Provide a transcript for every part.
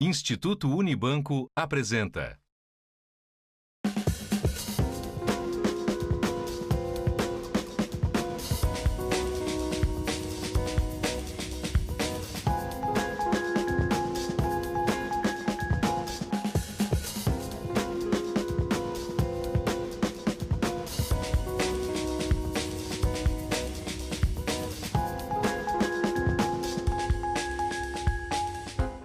Instituto Unibanco apresenta.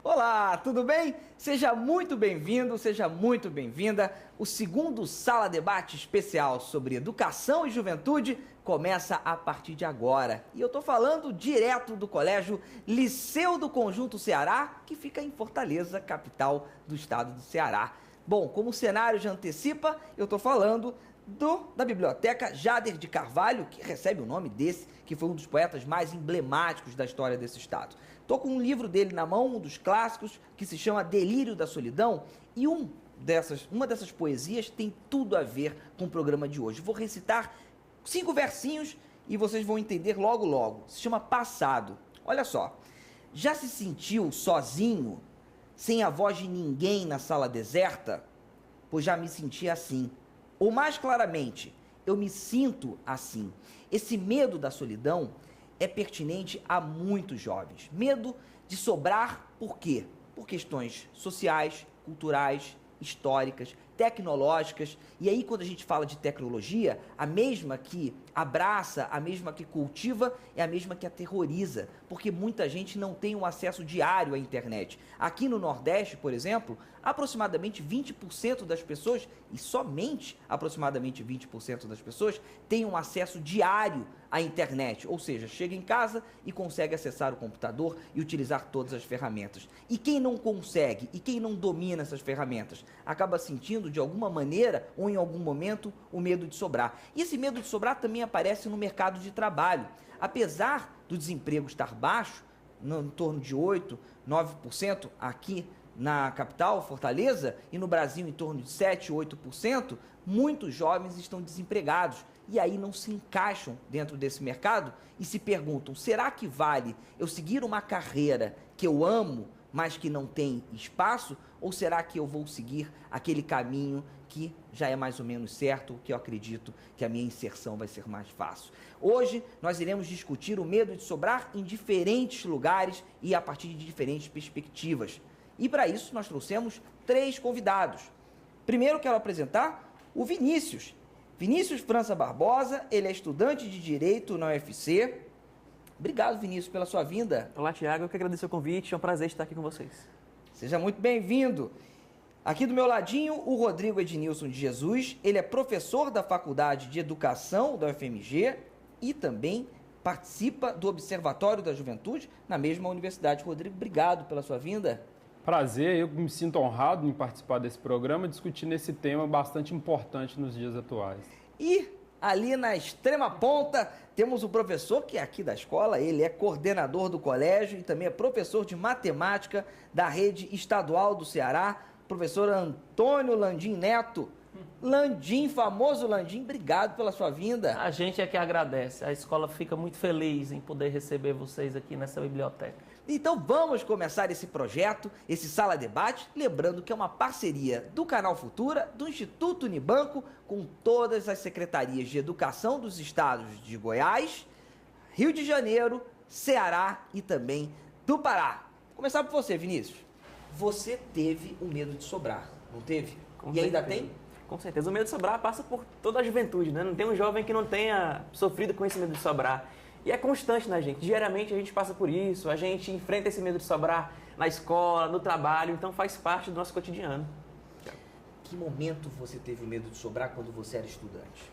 Olá, tudo bem? Seja muito bem-vindo, seja muito bem-vinda. O segundo Sala Debate especial sobre educação e juventude começa a partir de agora. E eu tô falando direto do Colégio Liceu do Conjunto Ceará, que fica em Fortaleza, capital do estado do Ceará. Bom, como o cenário já antecipa, eu tô falando da Biblioteca Jader de Carvalho, que recebe o nome desse, que foi um dos poetas mais emblemáticos da história desse estado. Estou com um livro dele na mão, um dos clássicos, que se chama Delírio da Solidão, e uma dessas poesias tem tudo a ver com o programa de hoje. Vou recitar 5 versinhos e vocês vão entender logo logo. Se chama Passado. Olha só. Já se sentiu sozinho, sem a voz de ninguém na sala deserta? Pois já me senti assim. Ou mais claramente, eu me sinto assim. Esse medo da solidão é pertinente a muitos jovens. Medo de sobrar por quê? Por questões sociais, culturais, históricas, tecnológicas. E aí, quando a gente fala de tecnologia, a mesma que abraça, a mesma que cultiva, é a mesma que aterroriza, porque muita gente não tem um acesso diário à internet. Aqui no Nordeste, por exemplo, aproximadamente 20% das pessoas, e somente aproximadamente 20% das pessoas, têm um acesso diário à internet, ou seja, chega em casa e consegue acessar o computador e utilizar todas as ferramentas. E quem não consegue, e quem não domina essas ferramentas, acaba sentindo de alguma maneira ou em algum momento o medo de sobrar. E esse medo de sobrar também aparece no mercado de trabalho. Apesar do desemprego estar baixo, em torno de 8%, 9% aqui na capital, Fortaleza, e no Brasil em torno de 7%, 8%, muitos jovens estão desempregados e aí não se encaixam dentro desse mercado e se perguntam, será que vale eu seguir uma carreira que eu amo, mas que não tem espaço, ou será que eu vou seguir aquele caminho que já é mais ou menos certo, que eu acredito que a minha inserção vai ser mais fácil? Hoje nós iremos discutir o medo de sobrar em diferentes lugares e a partir de diferentes perspectivas. E para isso nós trouxemos 3 convidados. Primeiro quero apresentar o Vinícius. Vinícius França Barbosa, ele é estudante de Direito na UFC. Obrigado, Vinícius, pela sua vinda. Olá, Tiago. Eu que agradeço o convite. É um prazer estar aqui com vocês. Seja muito bem-vindo. Aqui do meu ladinho, o Rodrigo Ednilson de Jesus. Ele é professor da Faculdade de Educação da UFMG e também participa do Observatório da Juventude na mesma universidade. Rodrigo, obrigado pela sua vinda. Prazer, eu me sinto honrado em participar desse programa, discutindo esse tema bastante importante nos dias atuais. E ali na extrema ponta, temos o professor que é aqui da escola, ele é coordenador do colégio e também é professor de matemática da rede estadual do Ceará, professor Antônio Landim Neto. Landim, famoso Landim, obrigado pela sua vinda. A gente é que agradece. A escola fica muito feliz em poder receber vocês aqui nessa biblioteca. Então vamos começar esse projeto, esse Sala Debate, lembrando que é uma parceria do Canal Futura, do Instituto Unibanco, com todas as secretarias de educação dos estados de Goiás, Rio de Janeiro, Ceará e também do Pará. Vou começar por você, Vinícius. Você teve o medo de sobrar, não teve? Com e ainda certeza. tem? Com certeza. O medo de sobrar passa por toda a juventude, né? Não tem um jovem que não tenha sofrido com esse medo de sobrar. E é constante na gente. Diariamente a gente passa por isso, a gente enfrenta esse medo de sobrar na escola, no trabalho, então faz parte do nosso cotidiano. Que momento você teve o medo de sobrar quando você era estudante?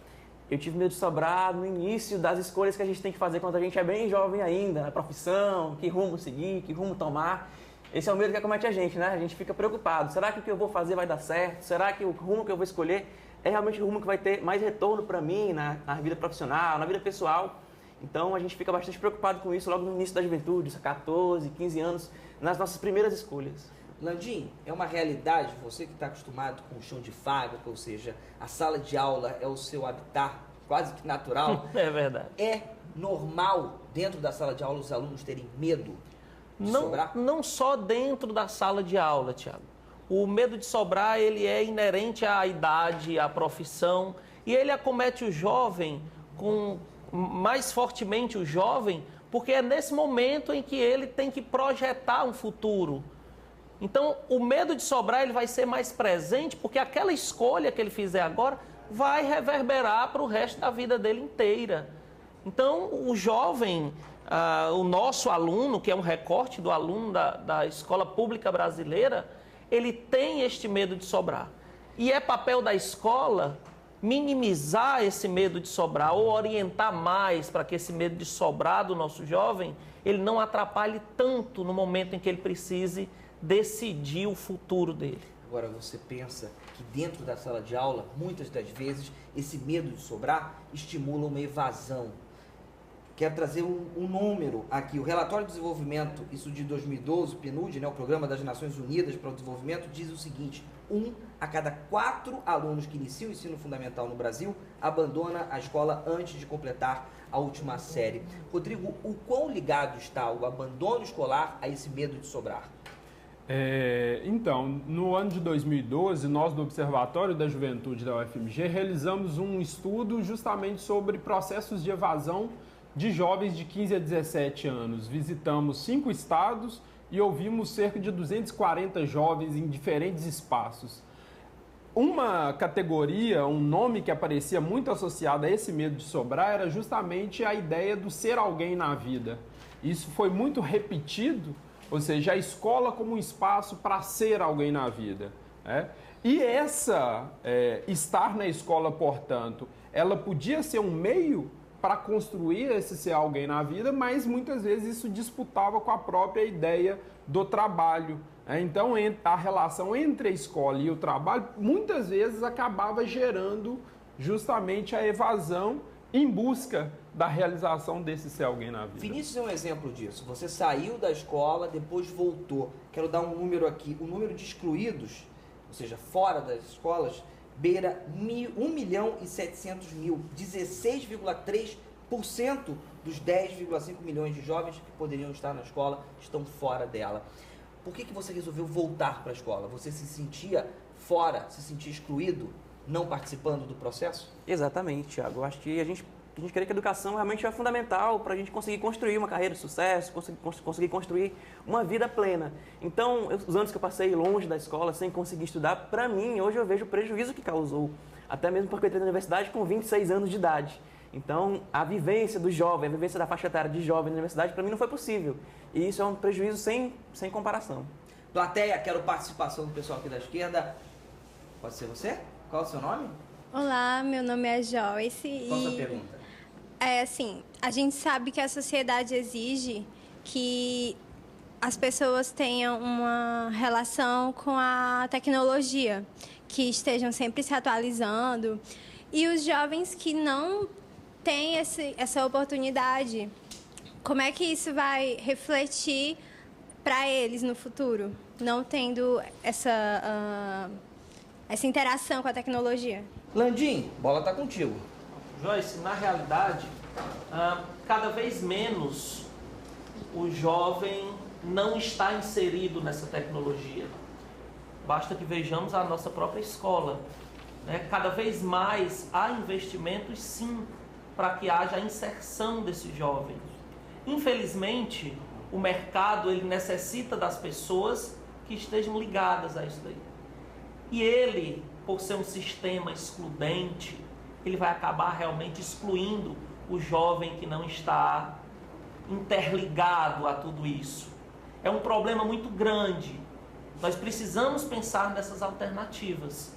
Eu tive medo de sobrar no início das escolhas que a gente tem que fazer quando a gente é bem jovem ainda, na profissão, que rumo seguir, que rumo tomar. Esse é o medo que acomete a gente, né? A gente fica preocupado. Será que o que eu vou fazer vai dar certo? Será que o rumo que eu vou escolher é realmente o rumo que vai ter mais retorno para mim na vida profissional, na vida pessoal? Então a gente fica bastante preocupado com isso logo no início da juventude, 14, 15 anos, nas nossas primeiras escolhas. Landim, é uma realidade, você que está acostumado com o chão de fábrica, ou seja, a sala de aula é o seu habitat quase que natural. É verdade. É normal dentro da sala de aula os alunos terem medo? Não só dentro da sala de aula, Tiago. O medo de sobrar, ele é inerente à idade, à profissão, e ele acomete o jovem, mais fortemente o jovem, porque é nesse momento em que ele tem que projetar um futuro. Então, o medo de sobrar, ele vai ser mais presente, porque aquela escolha que ele fizer agora vai reverberar para o resto da vida dele inteira. Então, o jovem, o nosso aluno, que é um recorte do aluno da escola pública brasileira, ele tem este medo de sobrar. E é papel da escola minimizar esse medo de sobrar ou orientar mais para que esse medo de sobrar do nosso jovem, ele não atrapalhe tanto no momento em que ele precise decidir o futuro dele. Agora, você pensa que dentro da sala de aula, muitas das vezes, esse medo de sobrar estimula uma evasão. Quero trazer um número aqui. O relatório de desenvolvimento, isso de 2012, o PNUD, né, o Programa das Nações Unidas para o Desenvolvimento, diz o seguinte: 1 a cada 4 alunos que iniciam o ensino fundamental no Brasil abandona a escola antes de completar a última série. Rodrigo, o quão ligado está o abandono escolar a esse medo de sobrar? Então, no ano de 2012, nós do Observatório da Juventude da UFMG realizamos um estudo justamente sobre processos de evasão de jovens de 15 a 17 anos. Visitamos 5 estados e ouvimos cerca de 240 jovens em diferentes espaços. Uma categoria, um nome que aparecia muito associado a esse medo de sobrar era justamente a ideia do ser alguém na vida. Isso foi muito repetido, ou seja, a escola como um espaço para ser alguém na vida. E estar na escola, portanto, ela podia ser um meio para construir esse ser alguém na vida, mas muitas vezes isso disputava com a própria ideia do trabalho. Então, a relação entre a escola e o trabalho, muitas vezes acabava gerando justamente a evasão em busca da realização desse ser alguém na vida. Vinícius é um exemplo disso. Você saiu da escola, depois voltou. Quero dar um número aqui. O número de excluídos, ou seja, fora das escolas, beira 1.700.000, 16,3% dos 10,5 milhões de jovens que poderiam estar na escola estão fora dela. Por que você resolveu voltar para a escola? Você se sentia fora, se sentia excluído, não participando do processo? Exatamente, Thiago. Eu acho que a gente crê que a educação realmente é fundamental para a gente conseguir construir uma carreira de sucesso, conseguir construir uma vida plena. Então, os anos que eu passei longe da escola, sem conseguir estudar, para mim, hoje eu vejo o prejuízo que causou. Até mesmo porque eu entrei na universidade com 26 anos de idade. Então, a vivência do jovem, a vivência da faixa etária de jovem na universidade, para mim não foi possível. E isso é um prejuízo sem comparação. Plateia, quero participação do pessoal aqui da esquerda. Pode ser você? Qual é o seu nome? Olá, meu nome é Joyce. Qual a sua pergunta? A gente sabe que a sociedade exige que as pessoas tenham uma relação com a tecnologia, que estejam sempre se atualizando. E os jovens que não têm essa oportunidade, como é que isso vai refletir para eles no futuro, não tendo essa interação com a tecnologia? Landim, bola tá contigo. Joyce, na realidade, cada vez menos o jovem não está inserido nessa tecnologia. Basta que vejamos a nossa própria escola. Cada vez mais há investimentos, sim, para que haja a inserção desses jovens. Infelizmente, o mercado ele necessita das pessoas que estejam ligadas a isso daí. E ele, por ser um sistema excludente, ele vai acabar realmente excluindo o jovem que não está interligado a tudo isso. É um problema muito grande. Nós precisamos pensar nessas alternativas.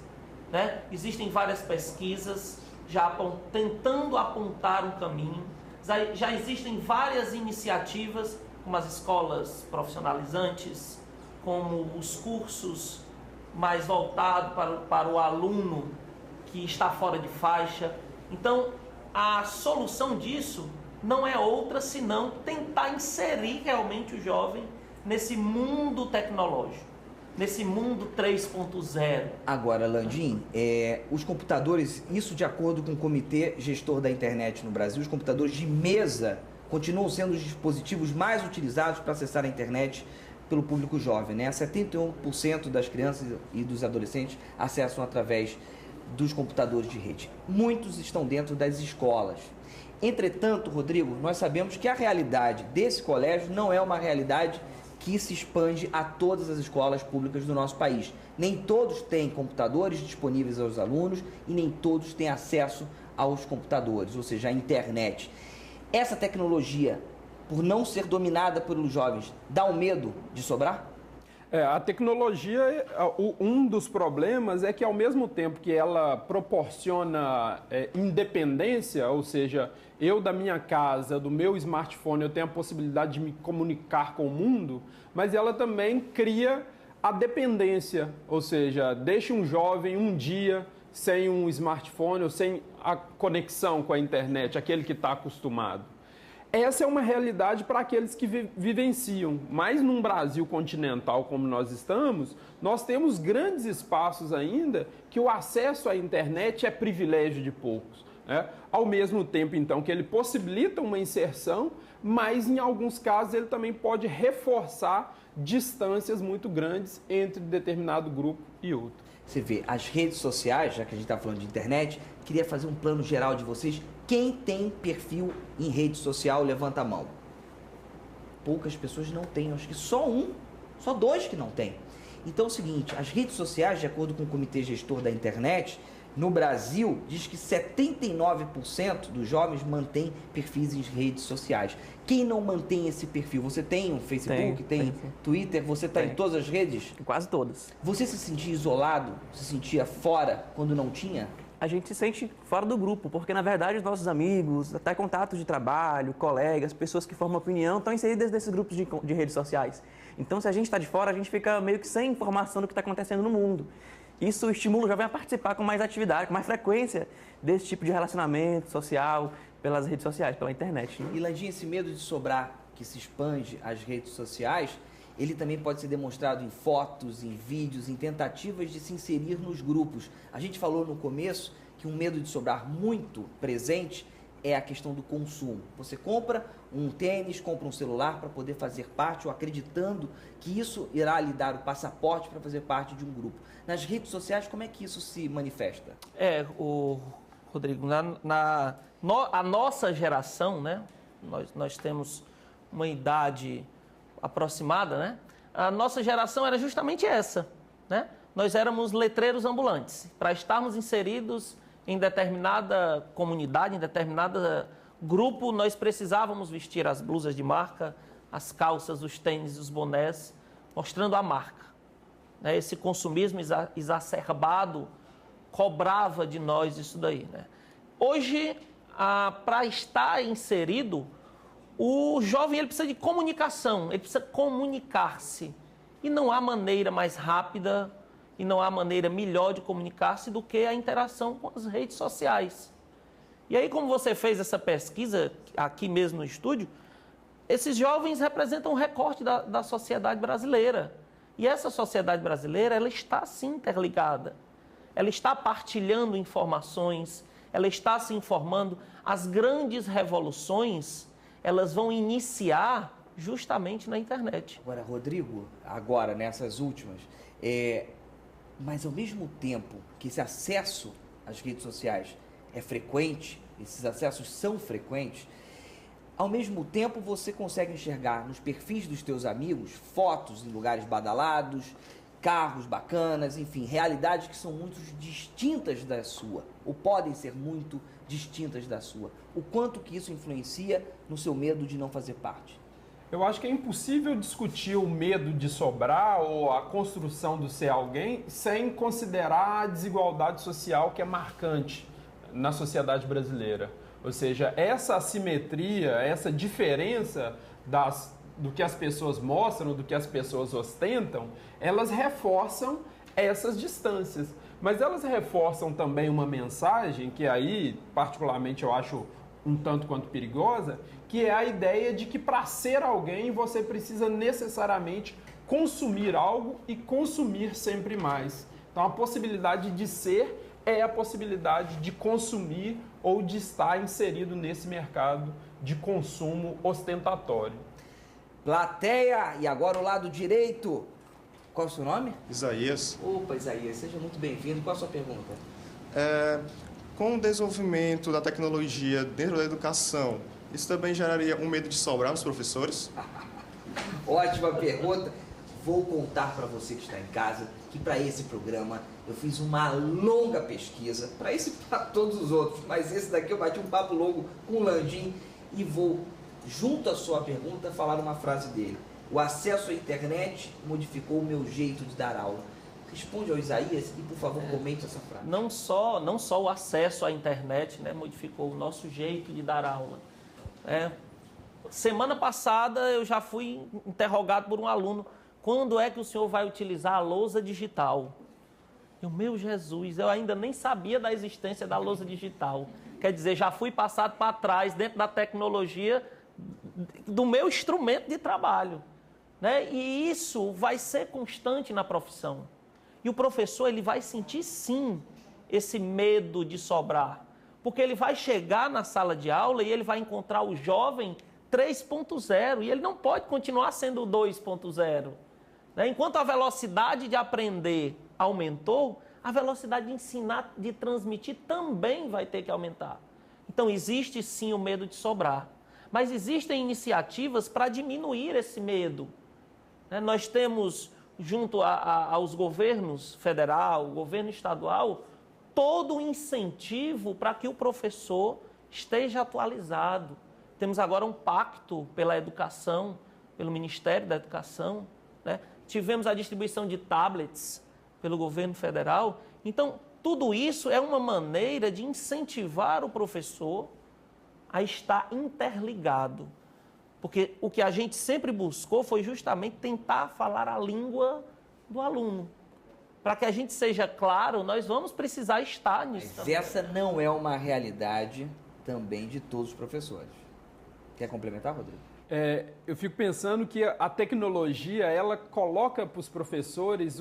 Existem várias pesquisas já tentando apontar um caminho. Já existem várias iniciativas, como as escolas profissionalizantes, como os cursos mais voltados para o aluno que está fora de faixa. Então, a solução disso não é outra senão tentar inserir realmente o jovem nesse mundo tecnológico, nesse mundo 3.0. Agora, Landim, os computadores, isso de acordo com o Comitê Gestor da Internet no Brasil, os computadores de mesa continuam sendo os dispositivos mais utilizados para acessar a internet pelo público jovem, né? 71% das crianças e dos adolescentes acessam através dos computadores de rede. Muitos estão dentro das escolas. Entretanto, Rodrigo, nós sabemos que a realidade desse colégio não é uma realidade que se expande a todas as escolas públicas do nosso país. Nem todos têm computadores disponíveis aos alunos e nem todos têm acesso aos computadores, ou seja, à internet. Essa tecnologia, por não ser dominada pelos jovens, dá um medo de sobrar? A tecnologia, um dos problemas é que ao mesmo tempo que ela proporciona independência, ou seja, eu da minha casa, do meu smartphone, eu tenho a possibilidade de me comunicar com o mundo, mas ela também cria a dependência, ou seja, deixa um jovem um dia sem um smartphone ou sem a conexão com a internet, aquele que está acostumado. Essa é uma realidade para aqueles que vivenciam, mas num Brasil continental como nós estamos, nós temos grandes espaços ainda que o acesso à internet é privilégio de poucos, né? Ao mesmo tempo, então, que ele possibilita uma inserção, mas em alguns casos ele também pode reforçar distâncias muito grandes entre determinado grupo e outro. Você vê, as redes sociais, já que a gente está falando de internet, queria fazer um plano geral de vocês. Quem tem perfil em rede social, levanta a mão. Poucas pessoas não têm, acho que só dois que não tem. Então é o seguinte, as redes sociais, de acordo com o Comitê Gestor da Internet, no Brasil, diz que 79% dos jovens mantêm perfis em redes sociais. Quem não mantém esse perfil? Você tem um Facebook, tem Twitter, você está em todas as redes? Quase todas. Você se sentia isolado, se sentia fora quando não tinha? A gente se sente fora do grupo, porque na verdade os nossos amigos, até contatos de trabalho, colegas, pessoas que formam opinião, estão inseridas nesses grupos de redes sociais. Então, se a gente está de fora, a gente fica meio que sem informação do que está acontecendo no mundo. Isso estimula o jovem a participar com mais atividade, com mais frequência desse tipo de relacionamento social pelas redes sociais, pela internet, né? E, Landinha, esse medo de sobrar que se expande às redes sociais, ele também pode ser demonstrado em fotos, em vídeos, em tentativas de se inserir nos grupos. A gente falou no começo que um medo de sobrar muito presente é a questão do consumo. Você compra um tênis, compra um celular para poder fazer parte, ou acreditando que isso irá lhe dar o passaporte para fazer parte de um grupo. Nas redes sociais, como é que isso se manifesta? Rodrigo, a nossa geração, né? Nós temos uma idade aproximada, né? A nossa geração era justamente essa, né? Nós éramos letreiros ambulantes. Para estarmos inseridos em determinada comunidade, em determinado grupo, nós precisávamos vestir as blusas de marca, as calças, os tênis, os bonés, mostrando a marca. Esse consumismo exacerbado cobrava de nós isso daí, né? Hoje, para estar inserido, o jovem ele precisa de comunicação, ele precisa comunicar-se. E não há maneira mais rápida e não há maneira melhor de comunicar-se do que a interação com as redes sociais. E aí, como você fez essa pesquisa aqui mesmo no estúdio, esses jovens representam um recorte da sociedade brasileira. E essa sociedade brasileira, ela está sim interligada. Ela está partilhando informações, ela está se informando. As grandes revoluções, elas vão iniciar justamente na internet. Agora, Rodrigo, nessas últimas, mas ao mesmo tempo que esse acesso às redes sociais é frequente, esses acessos são frequentes, ao mesmo tempo você consegue enxergar nos perfis dos teus amigos fotos em lugares badalados, carros bacanas, enfim, realidades que são muito distintas da sua, ou podem ser muito distintas da sua. O quanto que isso influencia no seu medo de não fazer parte? Eu acho que é impossível discutir o medo de sobrar ou a construção do ser alguém sem considerar a desigualdade social que é marcante na sociedade brasileira. Ou seja, essa assimetria, essa diferença do que as pessoas mostram, do que as pessoas ostentam, elas reforçam essas distâncias. Mas elas reforçam também uma mensagem que aí, particularmente, eu acho um tanto quanto perigosa, que é a ideia de que para ser alguém você precisa necessariamente consumir algo e consumir sempre mais. Então a possibilidade de ser é a possibilidade de consumir ou de estar inserido nesse mercado de consumo ostentatório. Plateia, e agora o lado direito. Qual é o seu nome? Isaías. Opa, Isaías, seja muito bem-vindo. Qual a sua pergunta? Com o desenvolvimento da tecnologia dentro da educação, isso também geraria um medo de sobrar nos professores? Ótima pergunta. Vou contar para você que está em casa que para esse programa eu fiz uma longa pesquisa, para esse e para todos os outros, mas esse daqui eu bati um papo longo com o Landim e vou, junto à sua pergunta, falar uma frase dele. O acesso à internet modificou o meu jeito de dar aula. Responde ao Isaías e, por favor, comente essa frase. Não só o acesso à internet, né, modificou o nosso jeito de dar aula. Semana passada eu já fui interrogado por um aluno: quando é que o senhor vai utilizar a lousa digital? Meu Jesus, eu ainda nem sabia da existência da lousa digital. Quer dizer, já fui passado para trás dentro da tecnologia do meu instrumento de trabalho. Né? E isso vai ser constante na profissão. E o professor, ele vai sentir sim esse medo de sobrar. Porque ele vai chegar na sala de aula e ele vai encontrar o jovem 3.0 e ele não pode continuar sendo o 2.0. Né? Enquanto a velocidade de aprender aumentou, a velocidade de ensinar, de transmitir também vai ter que aumentar. Então existe sim o medo de sobrar. Mas existem iniciativas para diminuir esse medo. Né? Nós temos, junto aos governos federal, governo estadual, todo o incentivo para que o professor esteja atualizado. Temos agora um pacto pela educação, pelo Ministério da Educação, né? Tivemos a distribuição de tablets pelo governo federal. Então, tudo isso é uma maneira de incentivar o professor a estar interligado. Porque o que a gente sempre buscou foi justamente tentar falar a língua do aluno. Para que a gente seja claro, nós vamos precisar estar nisso. Mas essa não é uma realidade também de todos os professores. Quer complementar, Rodrigo? Eu fico pensando que a tecnologia, ela coloca para os professores,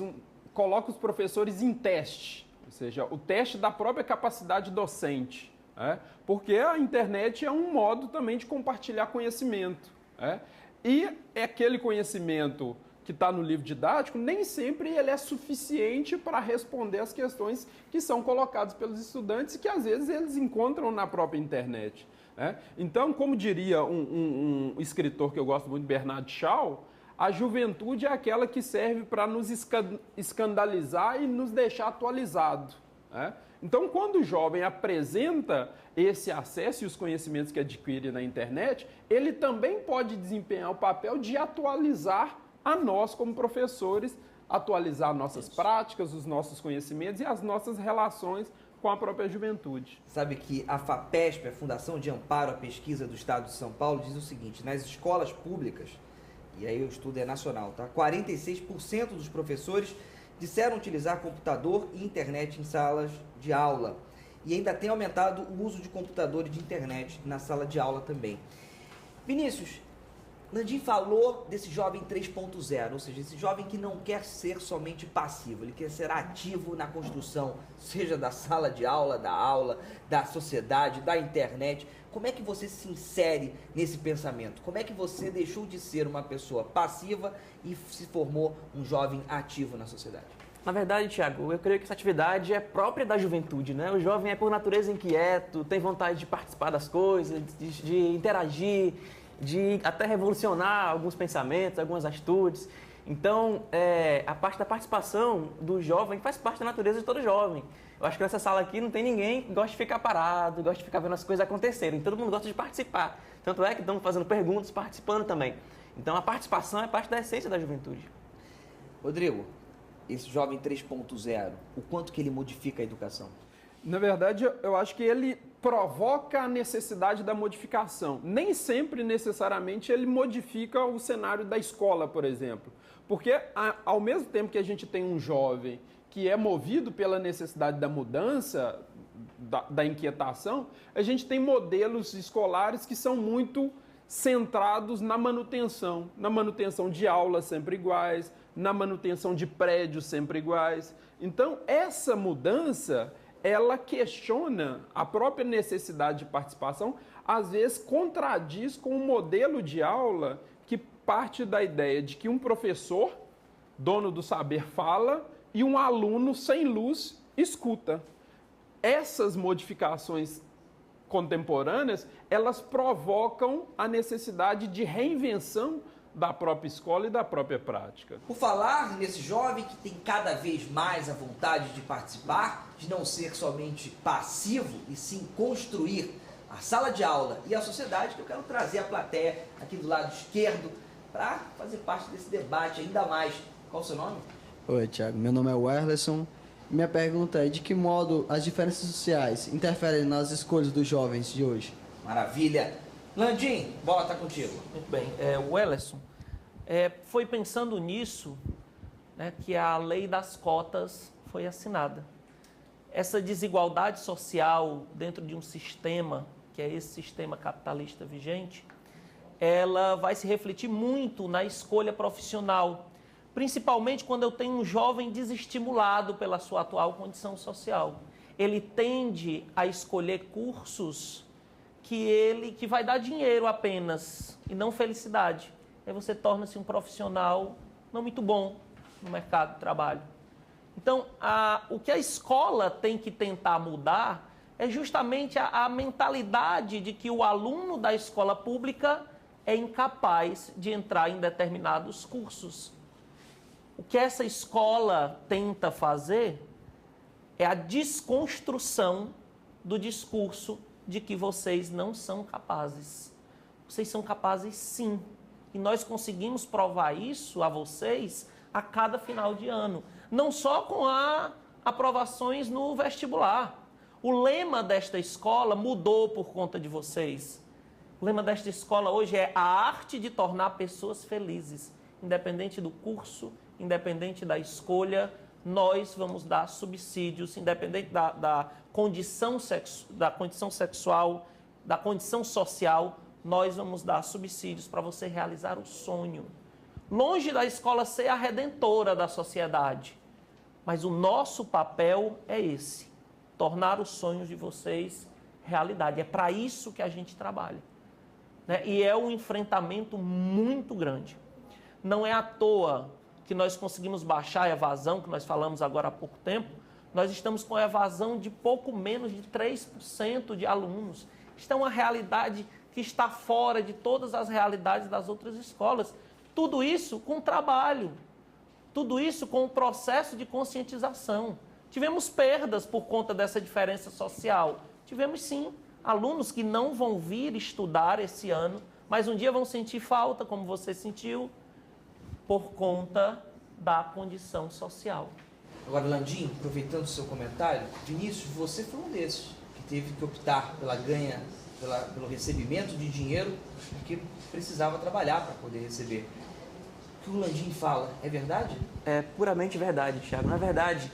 coloca os professores em teste, ou seja, o teste da própria capacidade docente. Porque a internet é um modo também de compartilhar conhecimento. E aquele conhecimento que está no livro didático, nem sempre ele é suficiente para responder as questões que são colocadas pelos estudantes e que às vezes eles encontram na própria internet. Então, como diria um escritor que eu gosto muito, Bernard Shaw, a juventude é aquela que serve para nos escandalizar e nos deixar atualizados. Então, quando o jovem apresenta esse acesso e os conhecimentos que adquire na internet, ele também pode desempenhar o papel de atualizar a nós, como professores, atualizar nossas práticas, os nossos conhecimentos e as nossas relações com a própria juventude. Sabe que a FAPESP, a Fundação de Amparo à Pesquisa do Estado de São Paulo, diz o seguinte: nas escolas públicas, e aí o estudo é nacional, tá? 46% dos professores disseram utilizar computador e internet em salas de aula. E ainda tem aumentado o uso de computador e de internet na sala de aula também. Vinícius, Landim falou desse jovem 3.0, ou seja, esse jovem que não quer ser somente passivo, ele quer ser ativo na construção, seja da sala de aula, da sociedade, da internet. Como é que você se insere nesse pensamento? Como é que você deixou de ser uma pessoa passiva e se formou um jovem ativo na sociedade? Na verdade, Thiago, eu creio que essa atividade é própria da juventude, né? O jovem é por natureza inquieto, tem vontade de participar das coisas, de interagir, de até revolucionar alguns pensamentos, algumas atitudes. Então, a parte da participação do jovem faz parte da natureza de todo jovem. Eu acho que nessa sala aqui não tem ninguém que gosta de ficar parado, gosta de ficar vendo as coisas acontecerem. Todo mundo gosta de participar. Tanto é que estamos fazendo perguntas, participando também. Então, a participação é parte da essência da juventude. Rodrigo, esse jovem 3.0, o quanto que ele modifica a educação? Na verdade, eu acho que ele provoca a necessidade da modificação. Nem sempre, necessariamente, ele modifica o cenário da escola, por exemplo. Porque, ao mesmo tempo que a gente tem um jovem que é movido pela necessidade da mudança, da inquietação, a gente tem modelos escolares que são muito centrados na manutenção de aulas sempre iguais, na manutenção de prédios sempre iguais. Então, essa mudança, ela questiona a própria necessidade de participação, às vezes contradiz com um modelo de aula que parte da ideia de que um professor, dono do saber, fala e um aluno sem luz escuta. Essas modificações contemporâneas, elas provocam a necessidade de reinvenção da própria escola e da própria prática. Por falar nesse jovem que tem cada vez mais a vontade de participar, de não ser somente passivo e sim construir a sala de aula e a sociedade, que eu quero trazer a plateia aqui do lado esquerdo para fazer parte desse debate ainda mais. Qual o seu nome? Oi, Thiago. Meu nome é Werlerson. Minha pergunta é: de que modo as diferenças sociais interferem nas escolhas dos jovens de hoje? Maravilha. Landim, bola tá contigo. Muito bem. O Wellerson, foi pensando nisso, né, que a lei das cotas foi assinada. Essa desigualdade social dentro de um sistema, que é esse sistema capitalista vigente, ela vai se refletir muito na escolha profissional, principalmente quando eu tenho um jovem desestimulado pela sua atual condição social. Ele tende a escolher cursos que vai dar dinheiro apenas e não felicidade. Aí você torna-se um profissional não muito bom no mercado de trabalho. Então, o que a escola tem que tentar mudar é justamente a mentalidade de que o aluno da escola pública é incapaz de entrar em determinados cursos. O que essa escola tenta fazer é a desconstrução do discurso de que vocês não são capazes. Vocês são capazes sim. E nós conseguimos provar isso a vocês a cada final de ano. Não só com as aprovações no vestibular. O lema desta escola mudou por conta de vocês. O lema desta escola hoje é a arte de tornar pessoas felizes. Independente do curso, independente da escolha, nós vamos dar subsídios, independente da condição sexual, da condição social, nós vamos dar subsídios para você realizar o sonho. Longe da escola ser a redentora da sociedade, mas o nosso papel é esse, tornar os sonhos de vocês realidade. É para isso que a gente trabalha, né? E é um enfrentamento muito grande. Não é à toa que nós conseguimos baixar a evasão, que nós falamos agora há pouco tempo. Nós estamos com a evasão de pouco menos de 3% de alunos. Isto é uma realidade que está fora de todas as realidades das outras escolas. Tudo isso com trabalho, tudo isso com o processo de conscientização. Tivemos perdas por conta dessa diferença social. Tivemos sim alunos que não vão vir estudar esse ano, mas um dia vão sentir falta, como você sentiu, por conta da condição social. Agora, Landim, aproveitando o seu comentário, Vinícius, você foi um desses que teve que optar pelo recebimento de dinheiro, porque precisava trabalhar para poder receber. O que o Landim fala é verdade? É puramente verdade, Thiago. Na verdade,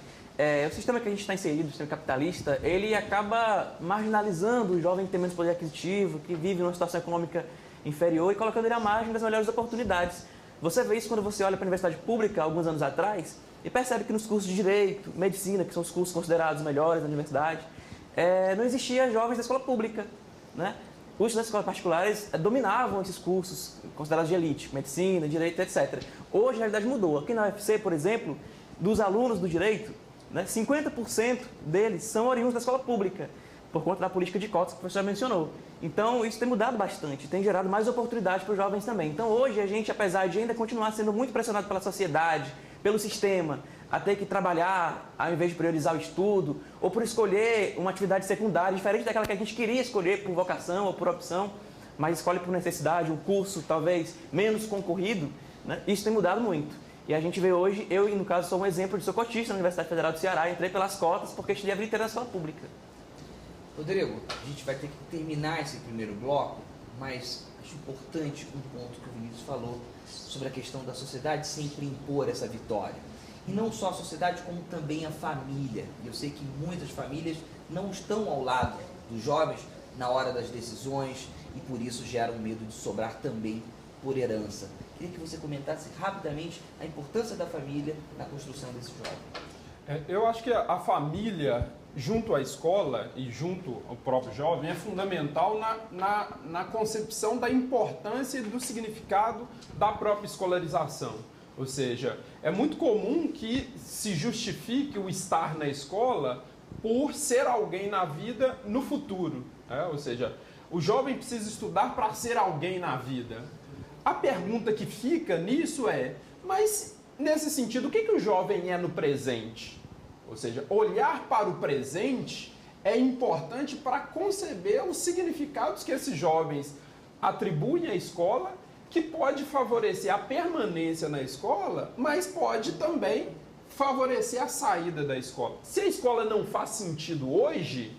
o sistema que a gente está inserido, o sistema capitalista, ele acaba marginalizando o jovem que tem menos poder aquisitivo, que vive numa situação econômica inferior e colocando ele à margem das melhores oportunidades. Você vê isso quando você olha para a universidade pública, alguns anos atrás, e percebe que nos cursos de Direito, Medicina, que são os cursos considerados melhores da universidade, não existia jovens da escola pública, né? Os das escolas particulares dominavam esses cursos considerados de elite, Medicina, Direito, etc. Hoje a realidade mudou. Aqui na UFC, por exemplo, dos alunos do Direito, né, 50% deles são oriundos da escola pública, por conta da política de cotas que o professor mencionou. Então, isso tem mudado bastante, tem gerado mais oportunidades para os jovens também. Então, hoje, a gente, apesar de ainda continuar sendo muito pressionado pela sociedade, pelo sistema, a ter que trabalhar ao invés de priorizar o estudo, ou por escolher uma atividade secundária, diferente daquela que a gente queria escolher por vocação ou por opção, mas escolhe por necessidade, um curso talvez menos concorrido, né? Isso tem mudado muito. E a gente vê hoje, eu, no caso, sou um exemplo de sou cotista na Universidade Federal do Ceará, entrei pelas cotas porque estudei a vida inteira na escola pública. Rodrigo, a gente vai ter que terminar esse primeiro bloco, mas acho importante um ponto que o Vinícius falou sobre a questão da sociedade sempre impor essa vitória. E não só a sociedade, como também a família. E eu sei que muitas famílias não estão ao lado dos jovens na hora das decisões e por isso geram medo de sobrar também por herança. Queria que você comentasse rapidamente a importância da família na construção desse jovem. Eu acho que a família junto à escola e junto ao próprio jovem, é fundamental na concepção da importância e do significado da própria escolarização. Ou seja, é muito comum que se justifique o estar na escola por ser alguém na vida no futuro. Ou seja, o jovem precisa estudar para ser alguém na vida. A pergunta que fica nisso é, mas nesse sentido, o que o jovem é no presente? Ou seja, olhar para o presente é importante para conceber os significados que esses jovens atribuem à escola, que pode favorecer a permanência na escola, mas pode também favorecer a saída da escola. Se a escola não faz sentido hoje,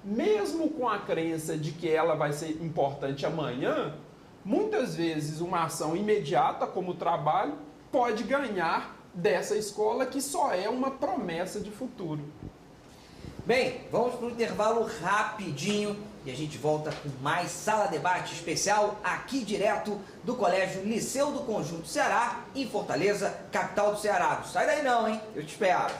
mesmo com a crença de que ela vai ser importante amanhã, muitas vezes uma ação imediata, como o trabalho, pode ganhar dessa escola que só é uma promessa de futuro. Bem, vamos para o intervalo rapidinho e a gente volta com mais Sala Debate especial aqui direto do Colégio Liceu do Conjunto Ceará, em Fortaleza, capital do Ceará. Não sai daí não, hein? Eu te espero.